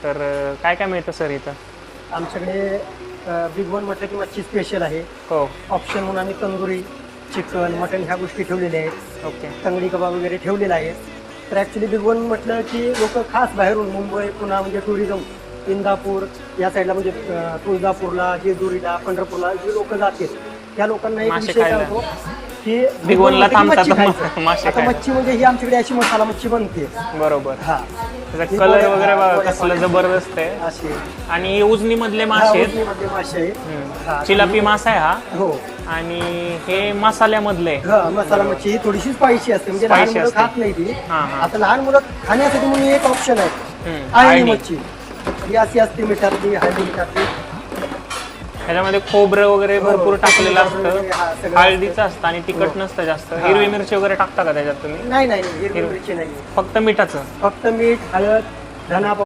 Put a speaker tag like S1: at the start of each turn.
S1: तर काय काय मिळतं सर इथं?
S2: आमच्याकडे बिग वन म्हटलं की मच्छी स्पेशल आहे.
S1: हो.
S2: ऑप्शन म्हणून आम्ही तंदुरी, चिकन, मटन ह्या गोष्टी ठेवलेल्या आहेत.
S1: ओके.
S2: तंगडी कबाब वगैरे ठेवलेला आहे. तर ॲक्च्युली बिग वन म्हटलं की लोक खास बाहेरून मुंबई, पुणा म्हणजे टुरिझम, इंदापूर या साईडला म्हणजे तुळजापूरला, जेजुरीला, पंढरपूरला जे लोक जातील त्या लोकांना एक
S1: मासे
S2: विषय
S1: खायला.
S2: सांगतो की
S1: बिग वनला
S2: म्हटलं की मच्छी
S1: थांबतात
S2: खायचं.
S1: मासे
S2: आता
S1: खायला.
S2: मच्छी म्हणजे ही आमच्याकडे अशी मसाला मच्छी बनते.
S1: बरोबर.
S2: हा
S1: त्याचा कलर वगैरे बघा कसलं जबरदस्त आहे.
S2: असे
S1: आणि उजनी मधले मासे आहेत.
S2: मध्ये मासे आहेत. हा.
S1: चिलापी मासा आहे हा.
S2: हो.
S1: आणि हे मसाल्यामधले.
S2: हा मसाला मच्छी ही थोडीशी स्पायसी असते म्हणजे लहान
S1: Spicy
S2: मुलं
S1: असते.
S2: खात नाही ती.
S1: हा, हा.
S2: आता लहान मुलं खाण्यासाठी म्हणून एक ऑप्शन आहे आळणी
S1: आळणी.
S2: मच्छी. ही अशी असते मिठातली, हळदी मिठातली.
S1: ह्याच्यामध्ये खोबरं वगैरे भरपूर टाकलेलं
S2: खोबरं वगैरे, हा,
S1: असतं.
S2: सगळं
S1: हळदीचं असतं आणि तिखट नसतं जास्त. हिरवी मिरची वगैरे टाकता का त्याच्यात तुम्ही?
S2: नाही नाही हिरवी मिरची नाही,
S1: फक्त मिठाचं.
S2: फक्त मीठ, हळद, धना